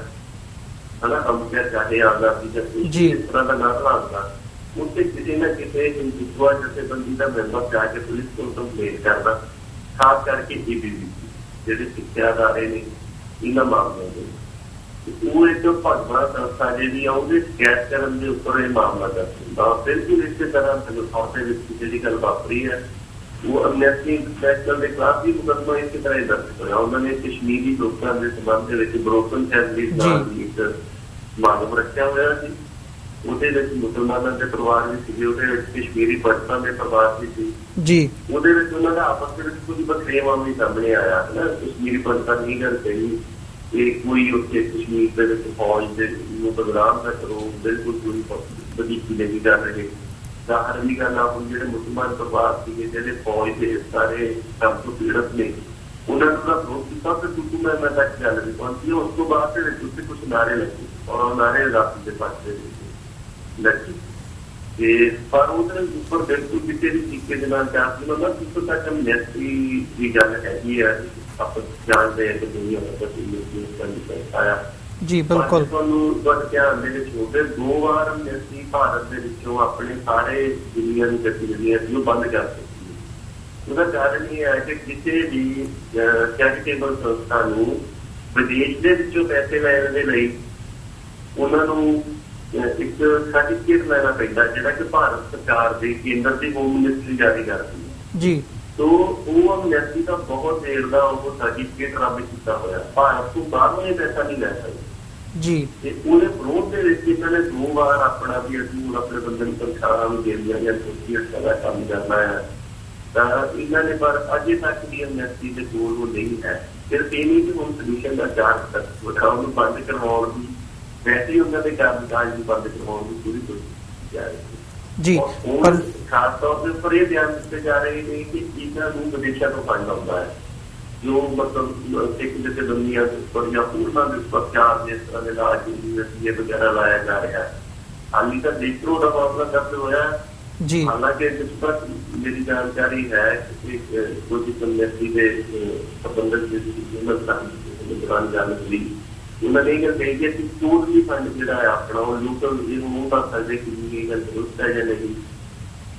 ਹਨਾ, ਹਮਕਿਆ ਚਾਹੇ ਆਜ਼ਾਦੀ ਜਾਂ ਇਸ ਤਰ੍ਹਾਂ ਦਾ ਨਾਅਰਾ ਆਉਂਦਾ, ਉੱਥੇ ਕਿਸੇ ਨਾ ਕਿਸੇ ਹਿੰਦੂਤਵਾ ਜਥੇਬੰਦੀ ਦਾ ਮੈਂਬਰ ਜਾ ਕੇ ਪੁਲਿਸ ਕੋਲ ਕੰਪਲੇਂਟ ਕਰਦਾ, ਖਾਸ ਕਰਕੇ ABVP ਜਿਹੜੇ ਸਿੱਖਿਆ ਅਦਾਰੇ ਨੇ ਇਹਨਾਂ ਮਾਮਲਿਆਂ ਦੇ ਉਹ ਇੱਕ ਭਗਵਾ ਸੰਸਥਾ ਜਿਹੜੀ ਆ ਉਹਦੇ ਸ਼ਿਕਾਇਤ ਕਰਨ ਦੇ ਉੱਪਰ ਇਹ ਮਾਮਲਾ ਦਰਜ ਹੁੰਦਾ। ਬਿਲਕੁਲ ਇਸੇ ਤਰ੍ਹਾਂ ਹਿੰਦੁਸਤਾਨ ਦੇ ਵਿੱਚ ਜਿਹੜੀ ਗੱਲ ਵਾਪਰੀ ਹੈ ਉਹ ਅਮਨੈਸਟੀ ਇੰਟਰਨੈਸ਼ਨਲ ਦੇ ਖਿਲਾਫ ਵੀ ਮੁਕੱਦਮਾ ਇਸੇ ਤਰ੍ਹਾਂ ਹੀ ਦਰਜ ਹੋਇਆ। ਉਹਨਾਂ ਨੇ ਕਸ਼ਮੀਰੀ ਲੋਕਾਂ ਦੇ ਸੰਬੰਧ ਦੇ ਵਿੱਚ ਬਰੋਕਨ ਫੈਮਿਲੀ ਨਾਲ ਇੱਕ ਸਮਾਗਮ ਰੱਖਿਆ ਹੋਇਆ ਸੀ, ਉਹਦੇ ਵਿੱਚ ਮੁਸਲਮਾਨਾਂ ਦੇ ਪਰਿਵਾਰ ਵੀ ਸੀਗੇ, ਉਹਦੇ ਵਿੱਚ ਕਸ਼ਮੀਰੀ ਪੰਡਤਾਂ ਦੇ ਪਰਿਵਾਰ ਵੀ ਸੀ ਜੀ। ਉਹਦੇ ਵਿੱਚ ਉਹਨਾਂ ਦਾ ਆਪਸ ਦੇ ਵਿੱਚ ਕੁਝ ਬਖਰੇਵਾਂ ਵੀ ਸਾਹਮਣੇ ਆਇਆ ਹੈ ਨਾ। ਕਸ਼ਮੀਰੀ ਪੰਡਤਾਂ ਨੇ ਇਹ ਗੱਲ ਕਹੀ ਕਿ ਕੋਈ ਉੱਥੇ ਕਸ਼ਮੀਰ ਦੇ ਵਿੱਚ ਫੌਜ ਦੇ ਨੂੰ ਬਦਨਾਮ ਨਾ ਕਰੋ, ਬਿਲਕੁਲ ਕੋਈ ਵਧੀਕੀ ਨਹੀਂ ਕਰ ਰਹੇ। ਜ਼ਾਹਰ ਵੀ ਗੱਲ ਆ ਹੁਣ ਜਿਹੜੇ ਮੁਸਲਮਾਨ ਪਰਿਵਾਰ ਸੀਗੇ ਜਿਹੜੇ ਫੌਜ ਦੇ ਸਾਰੇ ਕੰਮ ਤੋਂ ਪੀੜਤ ਨੇ ਉਹਨਾਂ ਨੂੰ ਤਾਂ ਵਿਰੋਧ ਕੀਤਾ ਤੇ ਤੁਸੀਂ ਮੈਂ ਤੱਕ ਗੱਲ ਨਹੀਂ ਪਹੁੰਚੀ। ਉਸ ਤੋਂ ਬਾਅਦ ਦੇ ਵਿੱਚ ਉੱਥੇ ਕੁਛ ਨਾਅਰੇ ਲੱਗੇ ਔਰ ਉਹ ਨਾਅਰੇ ਆਜ਼ਾਦੀ ਦੇ ਪਾਸੇ ਲੱਗੇ ਤੇ ਪਰ ਉਹਦੇ ਉੱਪਰ ਬਿਲਕੁਲ ਕਿਸੇ ਵੀ ਤਰੀਕੇ ਦੇ ਨਾਲ ਚਾਰਜ ਨਹੀਂ ਹੁੰਦਾ। ਜਿੱਥੋਂ ਤੱਕ ਅਮਨੈਸਟੀ ਦੀ ਗੱਲ ਹੈਗੀ ਹੈ ਆਪਾਂ ਜਾਣਦੇ ਹਾਂ ਕਿ ਦੁਨੀਆ ਆਇਆ ਜੀ। ਬਿਲਕੁਲ ਤੁਹਾਨੂੰ ਤੁਹਾਡੇ ਧਿਆਨ ਦੇ ਵਿੱਚ ਹੋਵੇ 2 ਵਾਰ ਅਮਨੈਸਟੀ ਭਾਰਤ ਦੇ ਵਿੱਚੋਂ ਆਪਣੇ ਸਾਰੇ ਦੁਨੀਆ ਦੀ ਗਤੀਵਿਧੀਆਂ ਸੀ ਉਹ ਬੰਦ ਕਰ ਦਿੱਤੀ। ਉਹਦਾ ਕਾਰਨ ਇਹ ਹੈ ਕਿ ਕਿਸੇ ਵੀ ਚੈਰੀਟੇਬਲ ਸੰਸਥਾ ਨੂੰ ਵਿਦੇਸ਼ ਦੇ ਵਿੱਚੋਂ ਪੈਸੇ ਲੈਣ ਦੇ ਲਈ ਉਹਨਾਂ ਨੂੰ ਇੱਕ ਸਰਟੀਫਿਕੇਟ ਲੈਣਾ ਪੈਂਦਾ ਜਿਹੜਾ ਕਿ ਭਾਰਤ ਸਰਕਾਰ ਦੀ ਕੇਂਦਰ ਦੀ ਹੋਮ ਮਿਨਿਸਟਰੀ ਜਾਰੀ ਕਰਦੀ ਹੈ ਜੀ। ਤੋ ਉਹ ਅਮਨੈਸਟੀ ਦਾ ਬਹੁਤ ਦੇਰ ਦਾ ਉਹ ਸਰਟੀਫਿਕੇਟ ਰੱਦ ਕੀਤਾ ਹੋਇਆ, ਭਾਰਤ ਤੋਂ ਬਾਹਰੋਂ ਇਹ ਪੈਸਾ ਨਹੀਂ ਲੈ ਸਕਦੇ ਜੀ। ਤੇ ਉਹਦੇ ਵਿਰੋਧ ਦੇ ਵਿੱਚ ਇਹਨਾਂ ਨੇ 2 ਵਾਰ ਆਪਣਾ ਵੀ ਅਸੀਂ ਹੁਣ ਆਪਣੇ ਬੰਦੇ ਨੂੰ ਤਨਖਾਹਾਂ ਨੂੰ ਦੇ ਦਿਆ ਜਾਂ ਐਸੋਸੀਏਟ ਦਾ ਕੰਮ ਕਰਨਾ ਹੈ ਤਾਂ ਇਹਨਾਂ ਨੇ ਪਰ ਅਜੇ ਤੱਕ ਵੀ ਅਮਨੈਸਟੀ ਦੇ ਕੋਲ ਉਹ ਨਹੀਂ ਹੈ। ਸਿਰਫ ਇਹ ਨਹੀਂ ਕਿ ਹੁਣ ਸੋਲੂਸ਼ਨ ਦਾ ਚਾਰਜ ਤੱਕ ਉਹਨੂੰ ਬੰਦ ਕਰਵਾਉਣ ਦੀ ਵੈਸੇ ਹੀ ਉਹਨਾਂ ਦੇ ਕਾਰਜ ਨੂੰ ਬੰਦ ਕਰਵਾਉਣ ਦੀ ਪੂਰੀ ਕੋਸ਼ਿਸ਼ ਜਾ ਰਹੀ ਜੀ। ਪਰ ਖਾਸ ਤੌਰ ਤੇ ਉੱਪਰ ਇਹ ਧਿਆਨ ਦਿੱਤੇ ਜਾ ਰਹੇ ਨੇ ਕਿ ਇਹਨਾਂ ਨੂੰ ਵਿਦੇਸ਼ਾਂ ਤੋਂ ਫੰਡ ਆਉਂਦਾ ਹੈ ਜੋ ਮਤਲਬ ਸਿੱਖ ਜਥੇਬੰਦੀਆਂ ਦੇ ਉੱਪਰ ਜਾਂ ਉਹਨਾਂ ਦੇ ਉੱਪਰ ਚਾਰ ਇਸ ਤਰ੍ਹਾਂ ਦੇ ਇਲਾਜ ਯੂਨੀਵਰਸਿਟੀ ਵਗੈਰਾ ਲਾਇਆ ਜਾ ਰਿਹਾ ਹੈ। ਹਾਲੀ ਤਾਂ ਦੇਖੋ ਦਾ ਮਾਮਲਾ ਦਰਜ ਹੋਇਆ ਜੀ। ਹਾਲਾਂਕਿ ਜਿਸ ਤੱਕ ਮੇਰੀ ਜਾਣਕਾਰੀ ਹੈ ਕਿ ਕੁਝ ਕਮੇਟੀ ਦੇ ਪ੍ਰਬੰਧਕ ਦੇ ਦੌਰਾਨ ਗੱਲ ਹੋਈ ਉਹਨਾਂ ਨੇ ਇਹ ਗੱਲ ਕਹੀ ਕਿ ਟੋਟਲੀ ਫੰਡ ਜਿਹੜਾ ਹੈ ਆਪਣਾ ਉਹ ਲੋਕਲ ਇਹਨੂੰ ਦੱਸ ਸਕਦੇ ਕਿ ਇਹ ਗੱਲ ਦਰੁਸਤ ਹੈ ਜਾਂ ਨਹੀਂ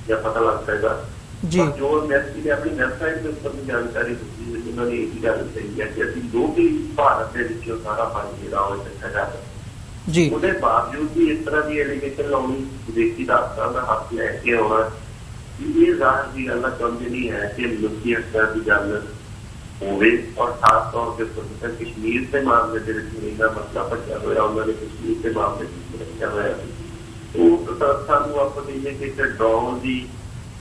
ਜਾਂ ਪਤਾ ਲੱਗ ਸਕਦਾ ਜੀ। ਜੋ ਯੂਨੀਵਰਸਿਟੀ ਨੇ ਆਪਣੀ ਵੈਬਸਾਈਟ ਦੇ ਉੱਪਰ ਜਾਣਕਾਰੀ ਦਿੱਤੀ ਉਹਨਾਂ ਨੇ ਇਹ ਗੱਲ ਕਹੀ ਹੈ ਕਿ ਅਸੀਂ ਜੋ ਵੀ ਭਾਰਤ ਦੇ ਵਿੱਚੋਂ ਸਾਰਾ ਪਾਣੀ ਜਿਹੜਾ ਉਹ ਇਕੱਠਾ ਕਰ ਜੀ, ਉਹਦੇ ਬਾਵਜੂਦ ਵੀ ਇਸ ਤਰ੍ਹਾਂ ਦੀ ਐਲੀਗੇਸ਼ਨ ਲਾਉਣੀ, ਵਿਦੇਸ਼ੀ ਦਾਸਤਾਂ ਦਾ ਹੱਥ ਲੈ ਕੇ ਆਉਣਾ, ਇਹ ਜ਼ਾਹਰ ਦੀ ਗੱਲ ਸਮਝ ਨਹੀਂ ਹੈ ਕਿ ਮਨੁੱਖੀ ਹੱਕਾਂ ਦੀ ਗੱਲ ਹੋਵੇ। ਔਰ ਖਾਸ ਤੌਰ ਤੇ ਕਸ਼ਮੀਰ ਦੇ ਮਾਮਲੇ ਦੇ ਵਿੱਚ ਇਹਦਾ ਮਸਲਾ ਪੱਕਿਆ ਹੋਇਆ, ਉਹਨਾਂ ਨੇ ਕਸ਼ਮੀਰ ਦੇ ਮਾਮਲੇ ਵਿੱਚ ਰੱਖਿਆ ਹੋਇਆ ਉਹ ਸਾਨੂੰ ਆਪਾਂ ਕਹੀਏ ਕਿ ਡਰਾਉਣ ਦੀ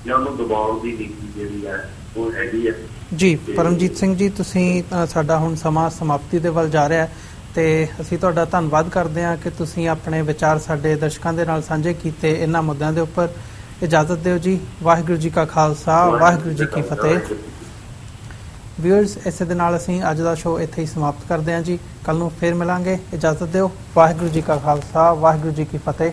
ਜਾਂ ਉਹਨੂੰ ਦਬਾਉਣ ਦੀ ਨੀਤੀ ਜਿਹੜੀ ਹੈ ਉਹ ਹੈਗੀ ਹੈ। ਜੀ ਪਰਮਜੀਤ ਸਿੰਘ ਜੀ, ਤੁਸੀਂ ਸਾਡਾ ਹੁਣ ਸਮਾਂ ਸਮਾਪਤੀ ਦੇ ਵੱਲ ਜਾ ਰਿਹਾ ਹੈ ਤੇ ਅਸੀਂ ਤੁਹਾਡਾ ਧੰਨਵਾਦ ਕਰਦੇ ਹਾਂ ਕਿ ਤੁਸੀਂ ਆਪਣੇ ਵਿਚਾਰ ਸਾਡੇ ਦਰਸ਼ਕਾਂ ਦੇ ਨਾਲ ਸਾਂਝੇ ਕੀਤੇ ਇਹਨਾਂ ਮੁੱਦਿਆਂ ਦੇ ਉੱਪਰ। ਇਜਾਜ਼ਤ ਦਿਓ ਜੀ। ਵਾਹਿਗੁਰੂ ਜੀ ਕਾ ਖਾਲਸਾ, ਵਾਹਿਗੁਰੂ ਜੀ ਕੀ ਫਤਿਹ। ਵਿਊਅਰਸ, ਇਸੇ ਦੇ ਨਾਲ ਅਸੀਂ ਅੱਜ ਦਾ ਸ਼ੋਅ ਇੱਥੇ ਹੀ ਸਮਾਪਤ ਕਰਦੇ ਹਾਂ ਜੀ। ਕੱਲ ਨੂੰ ਫੇਰ ਮਿਲਾਂਗੇ। ਇਜਾਜ਼ਤ ਦਿਓ। ਵਾਹਿਗੁਰੂ ਜੀ ਕਾ ਖਾਲਸਾ, ਵਾਹਿਗੁਰੂ ਜੀ ਕੀ ਫਤਿਹ।